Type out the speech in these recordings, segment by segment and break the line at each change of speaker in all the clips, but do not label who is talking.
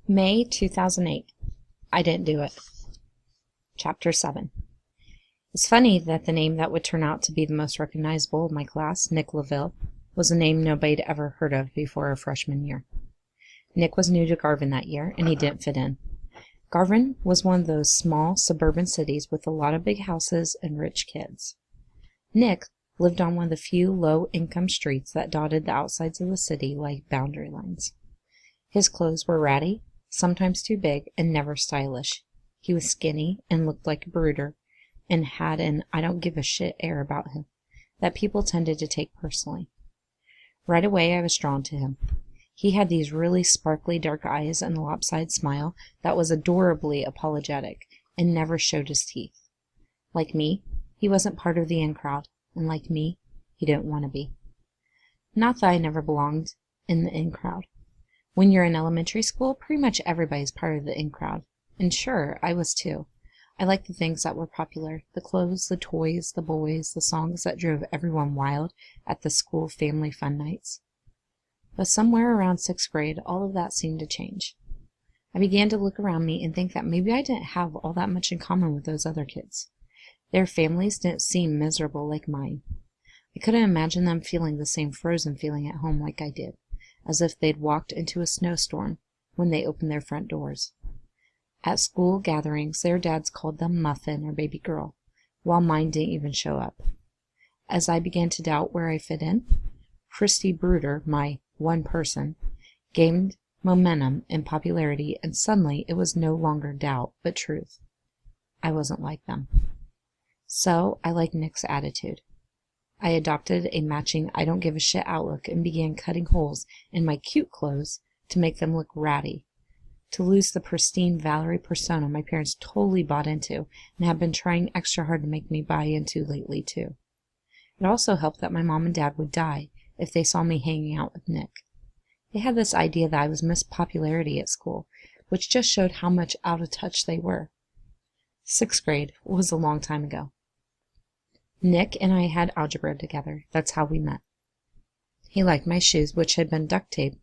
May 2008. I didn't do it. Chapter 7. It's funny that the name that would turn out to be the most recognizable of my class, Nick LaVille, was a name nobody'd ever heard of before our freshman year. Nick was new to Garvin that year, and he didn't fit in. Garvin was one of those small suburban cities with a lot of big houses and rich kids. Nick lived on one of the few low-income streets that dotted the outsides of the city like boundary lines. His clothes were ratty, sometimes too big, and never stylish. He was skinny and looked like a brooder, and had an I-don't-give-a-shit air about him that people tended to take personally. Right away I was drawn to him. He had these really sparkly dark eyes and a lopsided smile that was adorably apologetic and never showed his teeth. Like me, he wasn't part of the in crowd, and like me, he didn't want to be. Not that I never belonged in the in crowd. When you're in elementary school, pretty much everybody's part of the in crowd. And sure, I was too. I liked the things that were popular, the clothes, the toys, the boys, the songs that drove everyone wild at the school family fun nights. But somewhere around 6th grade, all of that seemed to change. I began to look around me and think that maybe I didn't have all that much in common with those other kids. Their families didn't seem miserable like mine. I couldn't imagine them feeling the same frozen feeling at home like I did, as if they'd walked into a snowstorm when they opened their front doors. At school gatherings, their dads called them Muffin or Baby Girl, while mine didn't even show up. As I began to doubt where I fit in, Christy Bruder, my one person, gained momentum and popularity, and suddenly it was no longer doubt, but truth. I wasn't like them. So I liked Nick's attitude. I adopted a matching I-don't-give-a-shit outlook and began cutting holes in my cute clothes to make them look ratty, to lose the pristine Valerie persona my parents totally bought into and have been trying extra hard to make me buy into lately, too. It also helped that my mom and dad would die if they saw me hanging out with Nick. They had this idea that I was Miss Popularity at school, which just showed how much out of touch they were. 6th grade was a long time ago. Nick and I had algebra together. That's how we met. He liked my shoes, which had been duct taped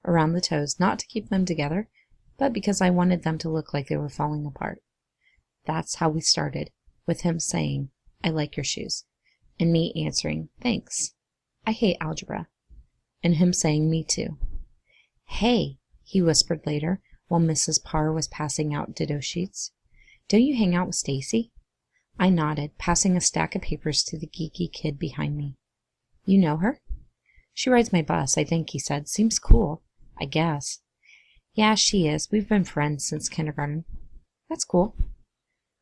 around the toes, not to keep them together, but because I wanted them to look like they were falling apart. That's how we started, with him saying, "I like your shoes," and me answering, "Thanks. I hate algebra," and him saying, "Me too." "Hey," he whispered later, while Mrs. Parr was passing out ditto sheets, "don't you hang out with Stacy?" I nodded, passing a stack of papers to the geeky kid behind me. "You know her?" "She rides my bus, I think," he said. "Seems cool." "I guess." "Yeah, she is. We've been friends since kindergarten." "That's cool."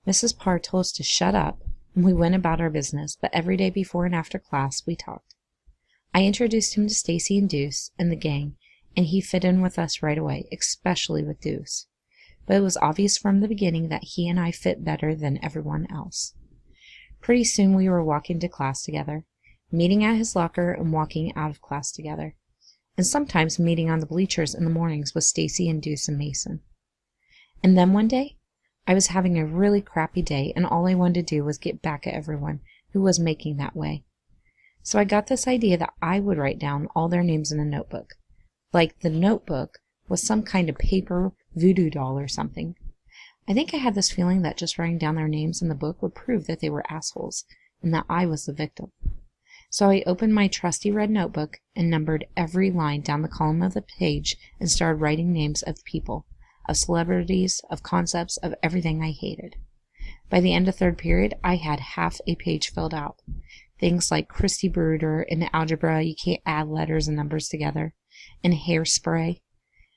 Mrs. Parr told us to shut up, and we went about our business, but every day before and after class we talked. I introduced him to Stacy and Deuce and the gang, and he fit in with us right away, especially with Deuce. But it was obvious from the beginning that he and I fit better than everyone else. Pretty soon we were walking to class together, meeting at his locker and walking out of class together, and sometimes meeting on the bleachers in the mornings with Stacy and Deuce and Mason. And then one day, I was having a really crappy day, and all I wanted to do was get back at everyone who was making that way. So I got this idea that I would write down all their names in a notebook, like the notebook was some kind of paper voodoo doll or something. I think I had this feeling that just writing down their names in the book would prove that they were assholes, and that I was the victim. So I opened my trusty red notebook and numbered every line down the column of the page and started writing names of people, of celebrities, of concepts, of everything I hated. By the end of 3rd period, I had half a page filled out. Things like Christy Bruder and algebra, you can't add letters and numbers together, and hairspray.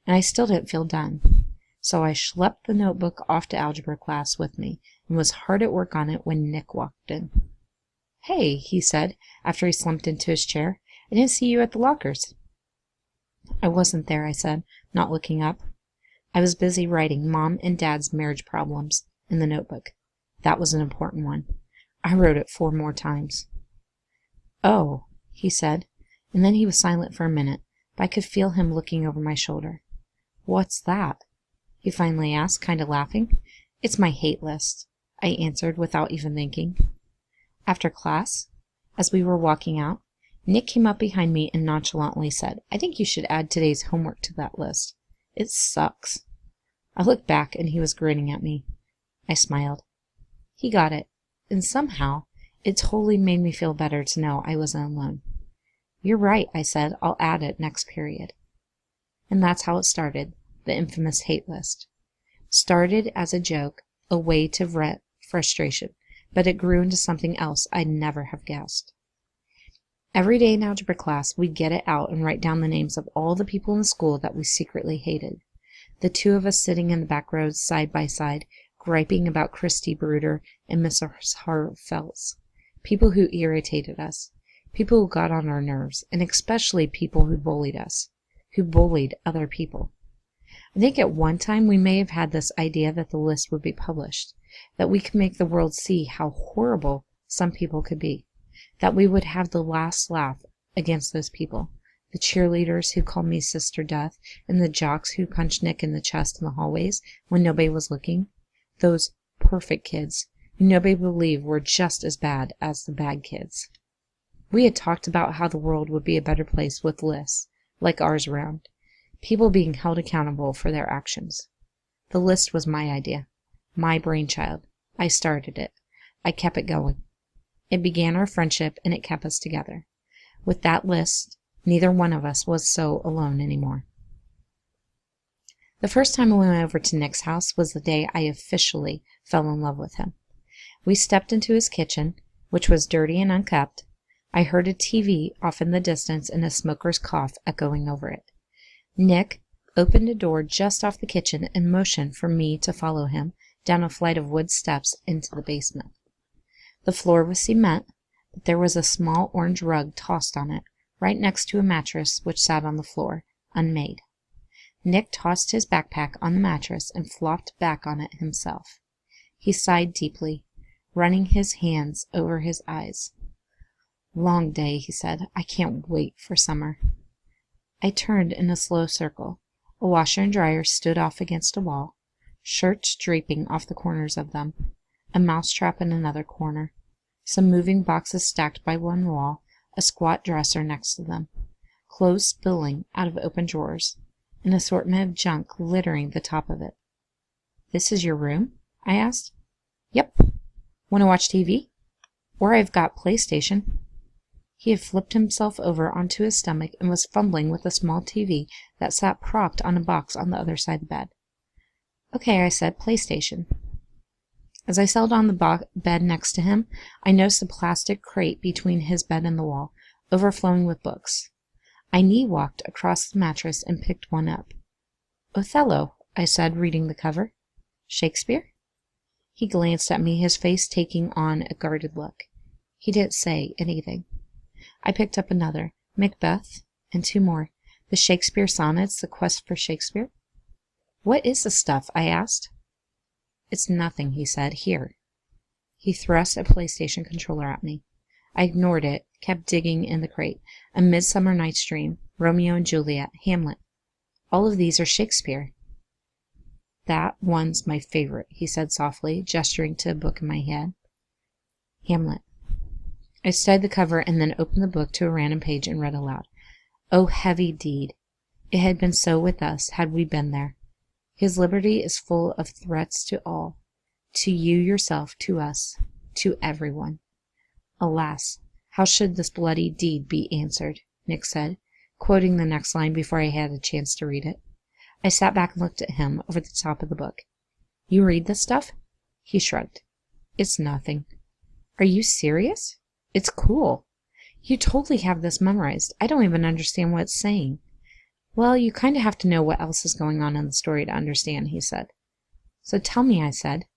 And I still didn't feel done. So I schlepped the notebook off to algebra class with me and was hard at work on it when Nick walked in. "Hey," he said, after he slumped into his chair. "I didn't see you at the lockers." "I wasn't there," I said, not looking up. I was busy writing Mom and Dad's marriage problems in the notebook. That was an important one. I wrote it 4 more times. "Oh," he said, and then he was silent for a minute, but I could feel him looking over my shoulder. "What's that?" he finally asked, kind of laughing. "It's my hate list," I answered without even thinking. After class, as we were walking out, Nick came up behind me and nonchalantly said, "I think you should add today's homework to that list. It sucks." I looked back and he was grinning at me. I smiled. He got it, and somehow it totally made me feel better to know I wasn't alone. "You're right," I said. "I'll add it next period." And that's how it started, the infamous hate list. Started as a joke, a way to vent frustration, but it grew into something else I'd never have guessed. Every day in algebra class, we'd get it out and write down the names of all the people in the school that we secretly hated. The two of us sitting in the back rows side by side, griping about Christy Bruder and Mrs. Hartfeltz. People who irritated us, people who got on our nerves, and especially people who bullied us, who bullied other people. I think at one time we may have had this idea that the list would be published, that we could make the world see how horrible some people could be, that we would have the last laugh against those people, the cheerleaders who called me Sister Death, and the jocks who punched Nick in the chest in the hallways when nobody was looking, those perfect kids who nobody believed were just as bad as the bad kids. We had talked about how the world would be a better place with lists like ours around, people being held accountable for their actions. The list was my idea, my brainchild. I started it. I kept it going. It began our friendship, and it kept us together. With that list, neither one of us was so alone anymore. The first time I went over to Nick's house was the day I officially fell in love with him. We stepped into his kitchen, which was dirty and unkept. I heard a TV off in the distance and a smoker's cough echoing over it. Nick opened a door just off the kitchen and motioned for me to follow him down a flight of wood steps into the basement. The floor was cement, but there was a small orange rug tossed on it, right next to a mattress which sat on the floor, unmade. Nick tossed his backpack on the mattress and flopped back on it himself. He sighed deeply, running his hands over his eyes. "Long day," he said. "I can't wait for summer." I turned in a slow circle. A washer and dryer stood off against a wall, shirts draping off the corners of them, a mousetrap in another corner, some moving boxes stacked by one wall, a squat dresser next to them, clothes spilling out of open drawers, an assortment of junk littering the top of it. "This is your room?" I asked. "Yep. Want to watch TV? Or I've got PlayStation." He had flipped himself over onto his stomach and was fumbling with a small TV that sat propped on a box on the other side of the bed. "Okay," I said, "PlayStation." As I settled on the bed next to him, I noticed a plastic crate between his bed and the wall, overflowing with books. I knee-walked across the mattress and picked one up. "Othello," I said, reading the cover. "Shakespeare?" He glanced at me, his face taking on a guarded look. He didn't say anything. I picked up another, Macbeth, and two more, the Shakespeare sonnets, The Quest for Shakespeare. "What is the stuff?" I asked. "It's nothing," he said. "Here." He thrust a PlayStation controller at me. I ignored it, kept digging in the crate. A Midsummer Night's Dream, Romeo and Juliet, Hamlet. All of these are Shakespeare. "That one's my favorite," he said softly, gesturing to a book in my hand. Hamlet. I studied the cover and then opened the book to a random page and read aloud. "Oh, heavy deed! It had been so with us, had we been there. His liberty is full of threats to all, to you yourself, to us, to everyone. Alas, how should this bloody deed be answered?" Nick said, quoting the next line before I had a chance to read it. I sat back and looked at him over the top of the book. "You read this stuff?" He shrugged. "It's nothing." "Are you serious? It's cool. You totally have this memorized. I don't even understand what it's saying." "Well, you kind of have to know what else is going on in the story to understand," he said. "So tell me," I said.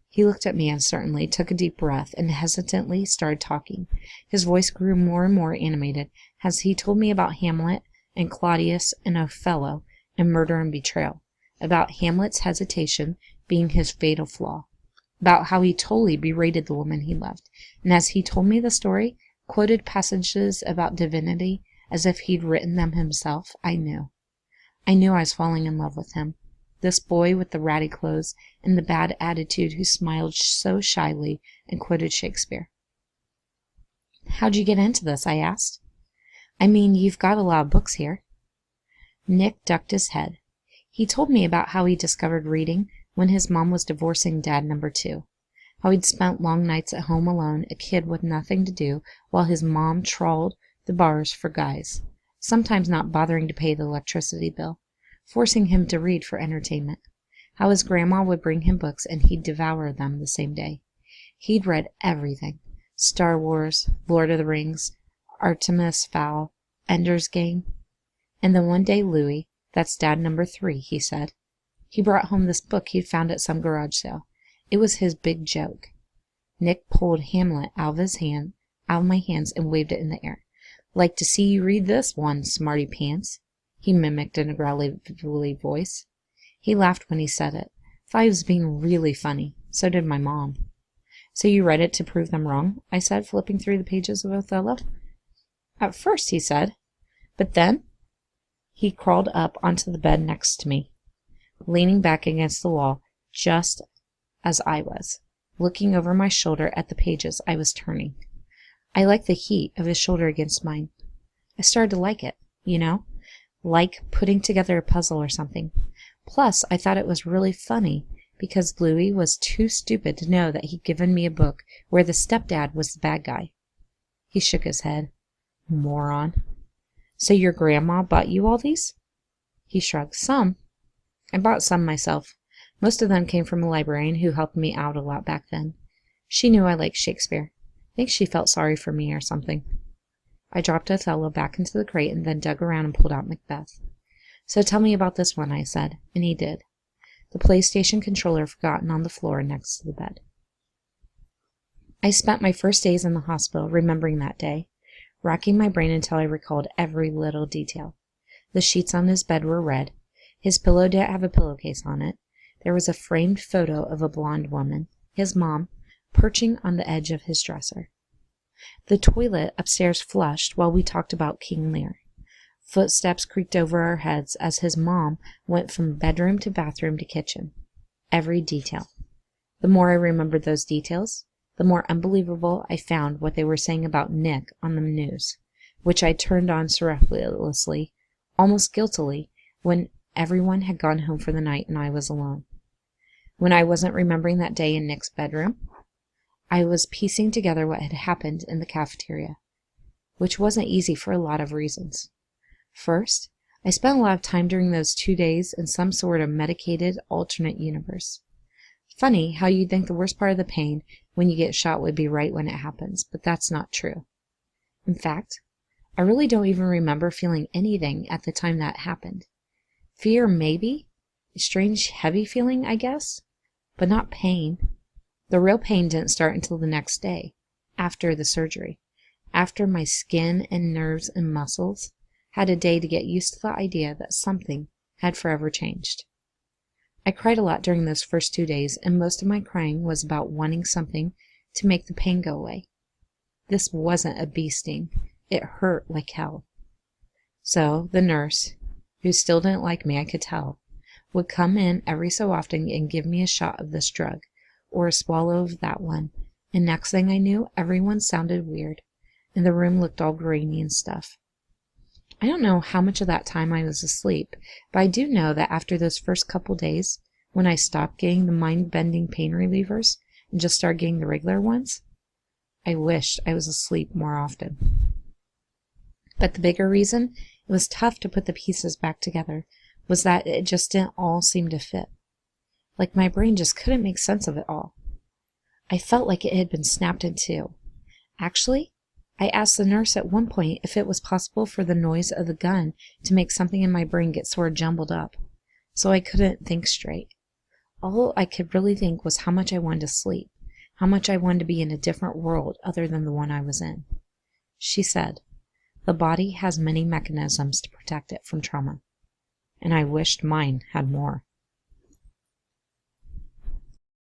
He looked at me uncertainly, took a deep breath, and hesitantly started talking. His voice grew more and more animated as he told me about Hamlet and Claudius and Othello and murder and betrayal, about Hamlet's hesitation being his fatal flaw, about how he totally berated the woman he loved, and as he told me the story, quoted passages about divinity as if he'd written them himself. I knew I was falling in love with him, this boy with the ratty clothes and the bad attitude who smiled so shyly and quoted Shakespeare. "How'd you get into this?" I asked. "I mean, you've got a lot of books here." Nick ducked his head. He told me about how he discovered reading when his mom was divorcing dad number 2, how he'd spent long nights at home alone, a kid with nothing to do, while his mom trawled the bars for guys, sometimes not bothering to pay the electricity bill, forcing him to read for entertainment, how his grandma would bring him books and he'd devour them the same day. He'd read everything: Star Wars, Lord of the Rings, Artemis Fowl, Ender's Game. And then one day Louis, that's dad number 3, he said, he brought home this book he'd found at some garage sale. It was his big joke. Nick pulled Hamlet out of my hands and waved it in the air. "Like to see you read this one, smarty pants," he mimicked in a growly voice. He laughed when he said it. Thought he was being really funny. So did my mom. "So you read it to prove them wrong?" I said, flipping through the pages of Othello. "At first," he said. "But then?" He crawled up onto the bed next to me, leaning back against the wall, just as I was, looking over my shoulder at the pages I was turning. I liked the heat of his shoulder against mine. I started to like it, like putting together a puzzle or something. Plus, I thought it was really funny, because Louis was too stupid to know that he'd given me a book where the stepdad was the bad guy. He shook his head. "Moron." "So your grandma bought you all these?" He shrugged. "Some. I bought some myself. Most of them came from a librarian who helped me out a lot back then. She knew I liked Shakespeare. I think she felt sorry for me or something." I dropped Othello back into the crate and then dug around and pulled out Macbeth. "So tell me about this one," I said, and he did. The PlayStation controller forgotten on the floor next to the bed. I spent my first days in the hospital remembering that day, racking my brain until I recalled every little detail. The sheets on his bed were red. His pillow didn't have a pillowcase on it. There was a framed photo of a blonde woman, his mom, perching on the edge of his dresser. The toilet upstairs flushed while we talked about King Lear. Footsteps creaked over our heads as his mom went from bedroom to bathroom to kitchen. Every detail. The more I remembered those details, the more unbelievable I found what they were saying about Nick on the news, which I turned on surreptitiously, almost guiltily, when everyone had gone home for the night and I was alone. When I wasn't remembering that day in Nick's bedroom, I was piecing together what had happened in the cafeteria, which wasn't easy for a lot of reasons. First, I spent a lot of time during those 2 days in some sort of medicated alternate universe. Funny how you'd think the worst part of the pain when you get shot would be right when it happens, but that's not true. In fact, I really don't even remember feeling anything at the time that happened. Fear, maybe. A strange, heavy feeling, I guess. But not pain. The real pain didn't start until the next day, after the surgery, after my skin and nerves and muscles had a day to get used to the idea that something had forever changed. I cried a lot during those first 2 days, and most of my crying was about wanting something to make the pain go away. This wasn't a bee sting. It hurt like hell. So the nurse, who still didn't like me, I could tell, would come in every so often and give me a shot of this drug, or a swallow of that one, and next thing I knew, everyone sounded weird, and the room looked all grainy and stuff. I don't know how much of that time I was asleep, but I do know that after those first couple days, when I stopped getting the mind-bending pain relievers and just started getting the regular ones, I wished I was asleep more often. But the bigger reason it was tough to put the pieces back together was that it just didn't all seem to fit. Like my brain just couldn't make sense of it all. I felt like it had been snapped in two. Actually, I asked the nurse at one point if it was possible for the noise of the gun to make something in my brain get sort of jumbled up, so I couldn't think straight. All I could really think was how much I wanted to sleep, how much I wanted to be in a different world other than the one I was in. She said, "The body has many mechanisms to protect it from trauma," and I wished mine had more.